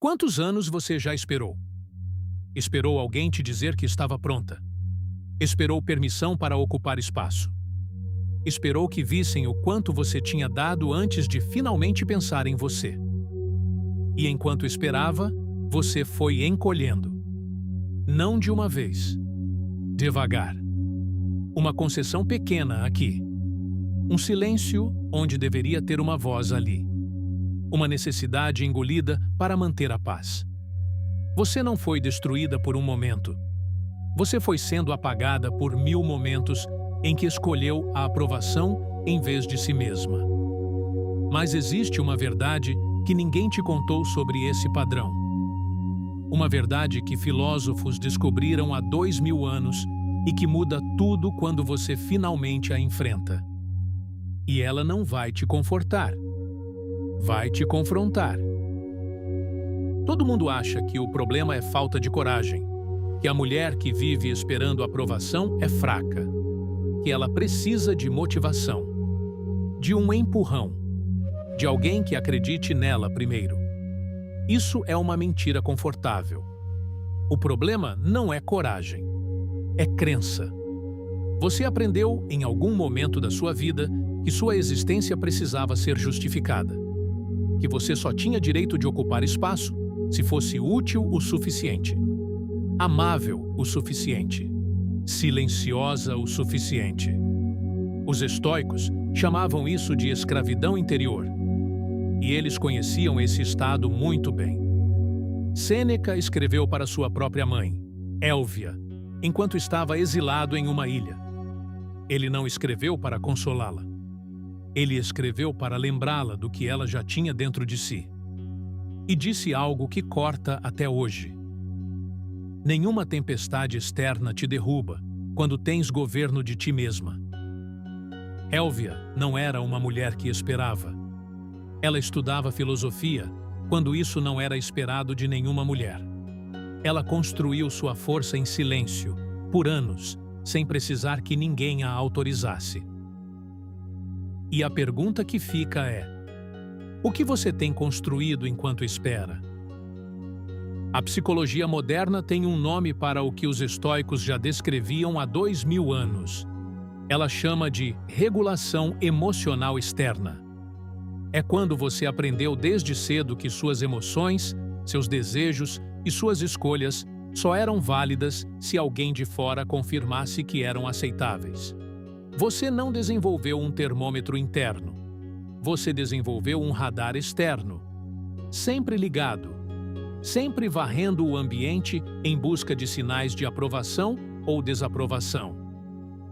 Quantos anos você já esperou? Esperou alguém te dizer que estava pronta. Esperou permissão para ocupar espaço. Esperou que vissem o quanto você tinha dado antes de finalmente pensar em você. E enquanto esperava, você foi encolhendo. Não de uma vez. Devagar. Uma concessão pequena aqui. Um silêncio onde deveria ter uma voz ali. Uma necessidade engolida para manter a paz. Você não foi destruída por um momento. Você foi sendo apagada por 1000 momentos em que escolheu a aprovação em vez de si mesma. Mas existe uma verdade que ninguém te contou sobre esse padrão. Uma verdade que filósofos descobriram há 2000 anos e que muda tudo quando você finalmente a enfrenta. E ela não vai te confortar. Vai te confrontar. Todo mundo acha que o problema é falta de coragem, que a mulher que vive esperando aprovação é fraca, que ela precisa de motivação, de um empurrão, de alguém que acredite nela primeiro. Isso é uma mentira confortável. O problema não é coragem, é crença. Você aprendeu em algum momento da sua vida que sua existência precisava ser justificada, que você só tinha direito de ocupar espaço se fosse útil o suficiente, amável o suficiente, silenciosa o suficiente. Os estoicos chamavam isso de escravidão interior, e eles conheciam esse estado muito bem. Sêneca escreveu para sua própria mãe, Élvia, enquanto estava exilado em uma ilha. Ele não escreveu para consolá-la. Ele escreveu para lembrá-la do que ela já tinha dentro de si. E disse algo que corta até hoje. Nenhuma tempestade externa te derruba quando tens governo de ti mesma. Élvia não era uma mulher que esperava. Ela estudava filosofia quando isso não era esperado de nenhuma mulher. Ela construiu sua força em silêncio, por anos, sem precisar que ninguém a autorizasse. E a pergunta que fica é: o que você tem construído enquanto espera? A psicologia moderna tem um nome para o que os estoicos já descreviam há 2000 anos. Ela chama de regulação emocional externa. É quando você aprendeu desde cedo que suas emoções, seus desejos e suas escolhas só eram válidas se alguém de fora confirmasse que eram aceitáveis. Você não desenvolveu um termômetro interno. Você desenvolveu um radar externo, sempre ligado, sempre varrendo o ambiente em busca de sinais de aprovação ou desaprovação.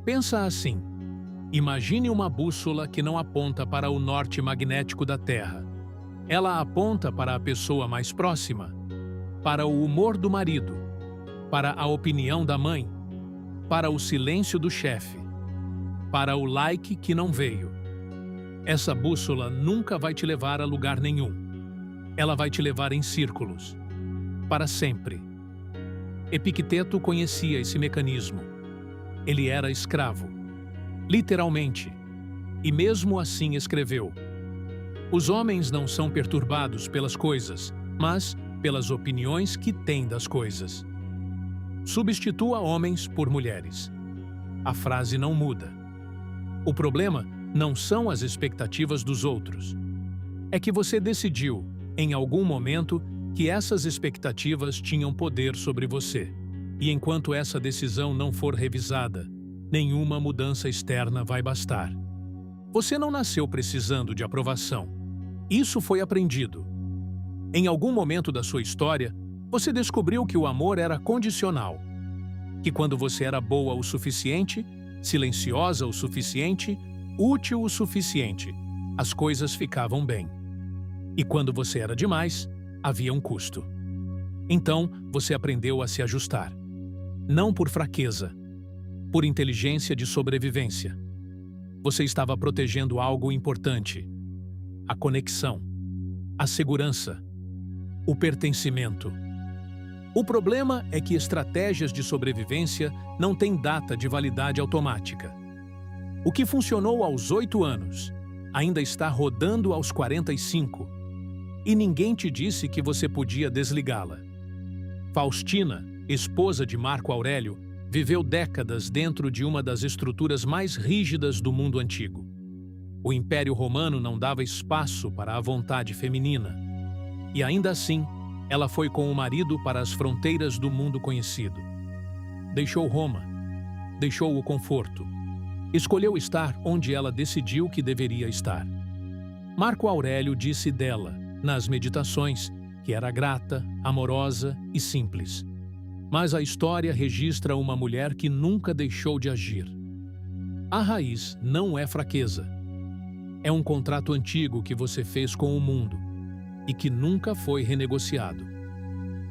Pensa assim: imagine uma bússola que não aponta para o norte magnético da Terra. Ela aponta para a pessoa mais próxima, para o humor do marido, para a opinião da mãe, para o silêncio do chefe, para o like que não veio. Essa bússola nunca vai te levar a lugar nenhum. Ela vai te levar em círculos, para sempre. Epicteto conhecia esse mecanismo. Ele era escravo, literalmente, e mesmo assim escreveu: os homens não são perturbados pelas coisas, mas pelas opiniões que têm das coisas. Substitua homens por mulheres. A frase não muda. O problema não são as expectativas dos outros. É que você decidiu, em algum momento, que essas expectativas tinham poder sobre você. E enquanto essa decisão não for revisada, nenhuma mudança externa vai bastar. Você não nasceu precisando de aprovação. Isso foi aprendido. Em algum momento da sua história, você descobriu que o amor era condicional. Que quando você era boa o suficiente, silenciosa o suficiente, útil o suficiente, as coisas ficavam bem. E quando você era demais, havia um custo. Então, você aprendeu a se ajustar. Não por fraqueza, por inteligência de sobrevivência. Você estava protegendo algo importante: a conexão, a segurança, o pertencimento. O problema é que estratégias de sobrevivência não têm data de validade automática. O que funcionou aos 8 anos ainda está rodando aos 45. e ninguém te disse que você podia desligá-la. Faustina, esposa de Marco Aurélio, viveu décadas dentro de uma das estruturas mais rígidas do mundo antigo. O Império Romano não dava espaço para a vontade feminina. E ainda assim, ela foi com o marido para as fronteiras do mundo conhecido. Deixou Roma, deixou o conforto. Escolheu estar onde ela decidiu que deveria estar. Marco Aurélio disse dela, nas Meditações, que era grata, amorosa e simples. Mas a história registra uma mulher que nunca deixou de agir. A raiz não é fraqueza. É um contrato antigo que você fez com o mundo e que nunca foi renegociado.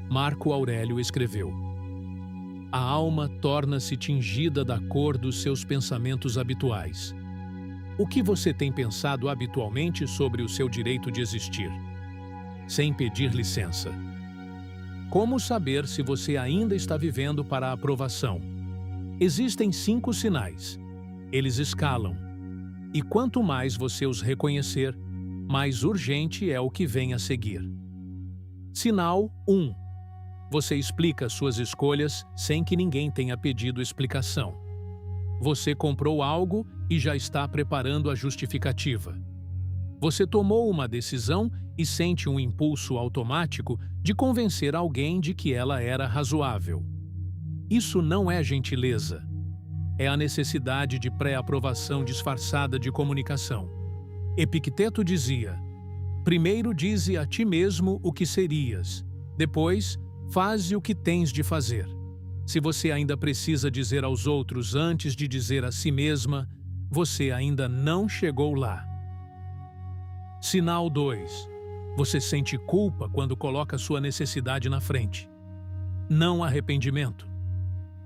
Marco Aurélio escreveu: a alma torna-se tingida da cor dos seus pensamentos habituais. O que você tem pensado habitualmente sobre o seu direito de existir? Sem pedir licença. Como saber se você ainda está vivendo para a aprovação? Existem 5 sinais. Eles escalam. E quanto mais você os reconhecer, mais urgente é o que vem a seguir. Sinal 1. Você explica suas escolhas sem que ninguém tenha pedido explicação. Você comprou algo e já está preparando a justificativa. Você tomou uma decisão e sente um impulso automático de convencer alguém de que ela era razoável. Isso não é gentileza. É a necessidade de pré-aprovação disfarçada de comunicação. Epicteto dizia: primeiro dize a ti mesmo o que serias, depois faze o que tens de fazer. Se você ainda precisa dizer aos outros antes de dizer a si mesma, você ainda não chegou lá. Sinal 2. Você sente culpa quando coloca sua necessidade na frente. Não arrependimento.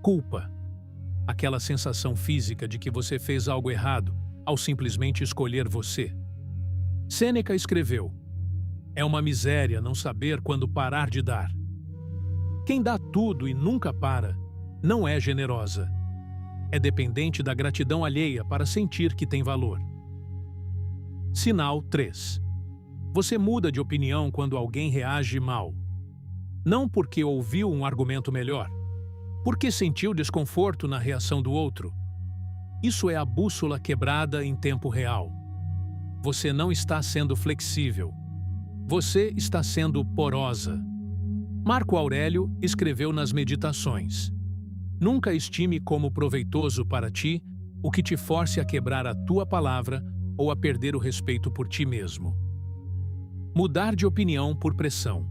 Culpa. Aquela sensação física de que você fez algo errado ao simplesmente escolher você. Sêneca escreveu: é uma miséria não saber quando parar de dar. Quem dá tudo e nunca para, não é generosa. É dependente da gratidão alheia para sentir que tem valor. Sinal 3. Você muda de opinião quando alguém reage mal. Não porque ouviu um argumento melhor, porque sentiu desconforto na reação do outro. Isso é a bússola quebrada em tempo real. Você não está sendo flexível. Você está sendo porosa. Marco Aurélio escreveu nas Meditações: nunca estime como proveitoso para ti o que te force a quebrar a tua palavra ou a perder o respeito por ti mesmo. Mudar de opinião por pressão.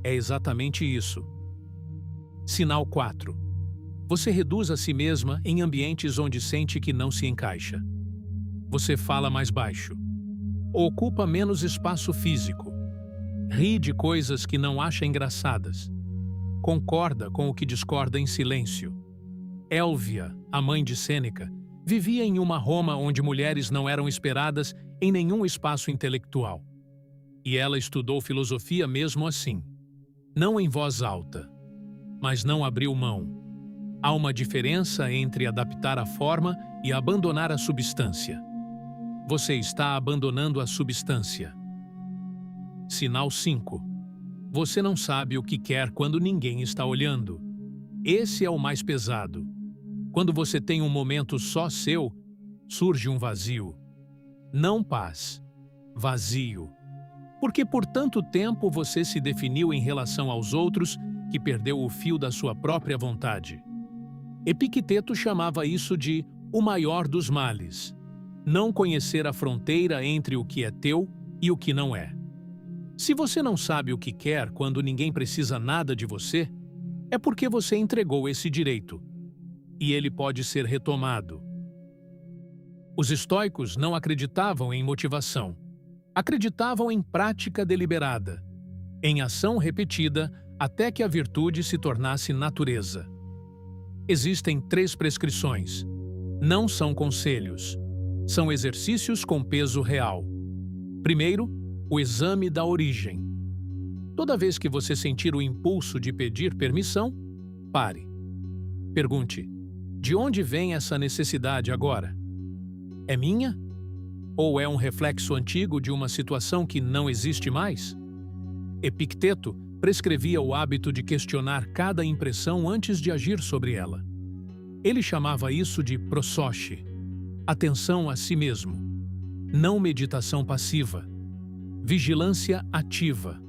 É exatamente isso. Sinal 4. Você reduz a si mesma em ambientes onde sente que não se encaixa. Você fala mais baixo. Ocupa menos espaço físico. Ri de coisas que não acha engraçadas. Concorda com o que discorda em silêncio. Élvia, a mãe de Sêneca, vivia em uma Roma onde mulheres não eram esperadas em nenhum espaço intelectual. E ela estudou filosofia mesmo assim. Não em voz alta, mas não abriu mão. Há uma diferença entre adaptar a forma e abandonar a substância. Você está abandonando a substância. Sinal 5. Você não sabe o que quer quando ninguém está olhando. Esse é o mais pesado. Quando você tem um momento só seu, surge um vazio. Não paz, vazio. Porque por tanto tempo você se definiu em relação aos outros que perdeu o fio da sua própria vontade. Epicteto chamava isso de o maior dos males. Não conhecer a fronteira entre o que é teu e o que não é. Se você não sabe o que quer quando ninguém precisa nada de você, é porque você entregou esse direito. E ele pode ser retomado. Os estoicos não acreditavam em motivação. Acreditavam em prática deliberada, em ação repetida até que a virtude se tornasse natureza. Existem 3 prescrições. Não são conselhos. São exercícios com peso real. Primeiro, o exame da origem. Toda vez que você sentir o impulso de pedir permissão, pare. Pergunte: de onde vem essa necessidade agora? É minha? Ou é um reflexo antigo de uma situação que não existe mais? Epicteto prescrevia o hábito de questionar cada impressão antes de agir sobre ela. Ele chamava isso de prosoche, atenção a si mesmo, não meditação passiva, vigilância ativa.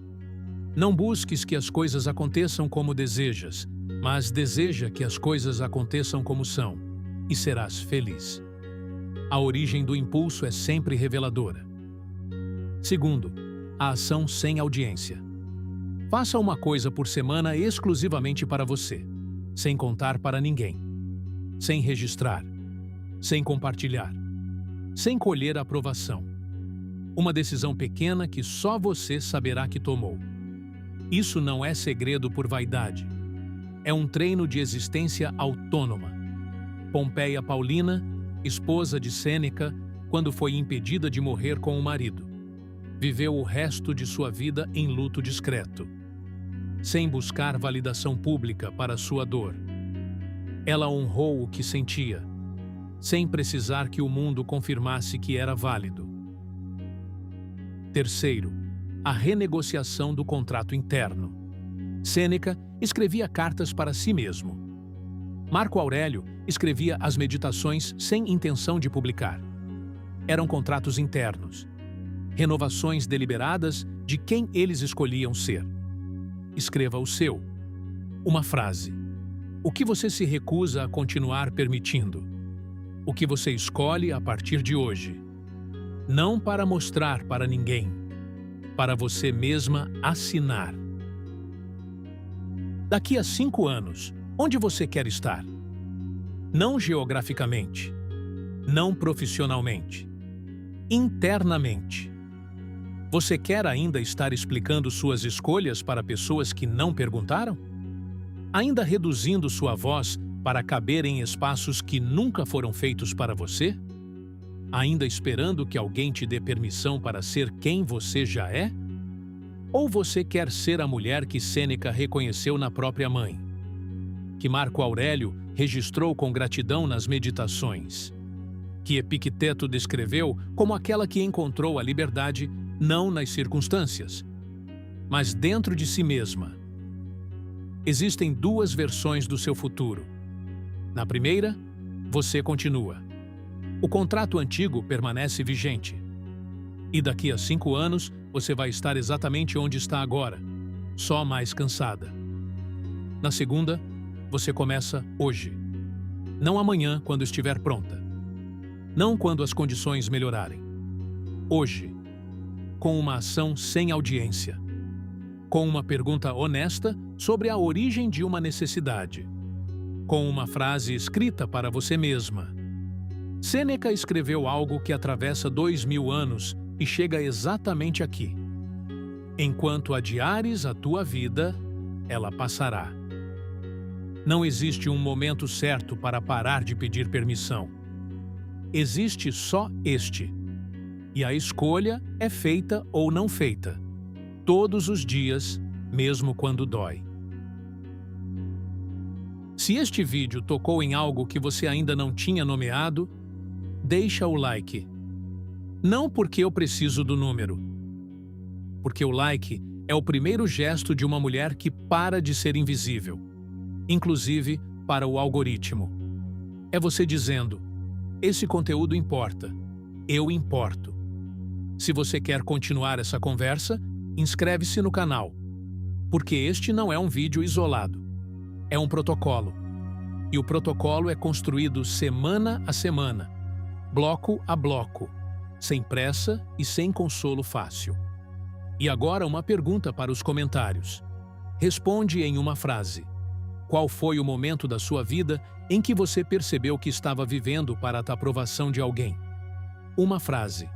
Não busques que as coisas aconteçam como desejas, mas deseja que as coisas aconteçam como são, e serás feliz. A origem do impulso é sempre reveladora. Segundo, a ação sem audiência. Faça uma coisa por semana exclusivamente para você, sem contar para ninguém, sem registrar, sem compartilhar, sem colher aprovação. Uma decisão pequena que só você saberá que tomou. Isso não é segredo por vaidade. É um treino de existência autônoma. Pompeia Paulina, esposa de Sêneca, quando foi impedida de morrer com o marido, viveu o resto de sua vida em luto discreto, sem buscar validação pública para sua dor. Ela honrou o que sentia, sem precisar que o mundo confirmasse que era válido. Terceiro, a renegociação do contrato interno. Sêneca escrevia cartas para si mesmo. Marco Aurélio escrevia as meditações sem intenção de publicar. Eram contratos internos, renovações deliberadas de quem eles escolhiam ser. Escreva o seu. Uma frase. O que você se recusa a continuar permitindo? O que você escolhe a partir de hoje? Não para mostrar para ninguém, para você mesma assinar. Daqui a 5 anos, onde você quer estar? Não geograficamente, não profissionalmente, internamente. Você quer ainda estar explicando suas escolhas para pessoas que não perguntaram? Ainda reduzindo sua voz para caber em espaços que nunca foram feitos para você? Ainda esperando que alguém te dê permissão para ser quem você já é? Ou você quer ser a mulher que Sêneca reconheceu na própria mãe, que Marco Aurélio registrou com gratidão nas meditações, que Epicteto descreveu como aquela que encontrou a liberdade não nas circunstâncias, mas dentro de si mesma? Existem 2 versões do seu futuro. Na primeira, você continua. O contrato antigo permanece vigente. E daqui a 5 anos, você vai estar exatamente onde está agora, só mais cansada. Na segunda, você começa hoje. Não amanhã, quando estiver pronta. Não quando as condições melhorarem. Hoje, com uma ação sem audiência. Com uma pergunta honesta sobre a origem de uma necessidade. Com uma frase escrita para você mesma. Sêneca escreveu algo que atravessa 2000 anos e chega exatamente aqui. Enquanto adiares a tua vida, ela passará. Não existe um momento certo para parar de pedir permissão. Existe só este. E a escolha é feita ou não feita. Todos os dias, mesmo quando dói. Se este vídeo tocou em algo que você ainda não tinha nomeado, deixa o like. Não porque eu preciso do número. Porque o like é o primeiro gesto de uma mulher que para de ser invisível. Inclusive para o algoritmo. É você dizendo, esse conteúdo importa. Eu importo. Se você quer continuar essa conversa, inscreve-se no canal. Porque este não é um vídeo isolado. É um protocolo. E o protocolo é construído semana a semana, bloco a bloco, sem pressa e sem consolo fácil. E agora uma pergunta para os comentários. Responde em uma frase. Qual foi o momento da sua vida em que você percebeu que estava vivendo para a aprovação de alguém? Uma frase.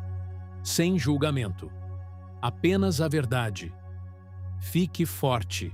Sem julgamento. Apenas a verdade. Fique forte.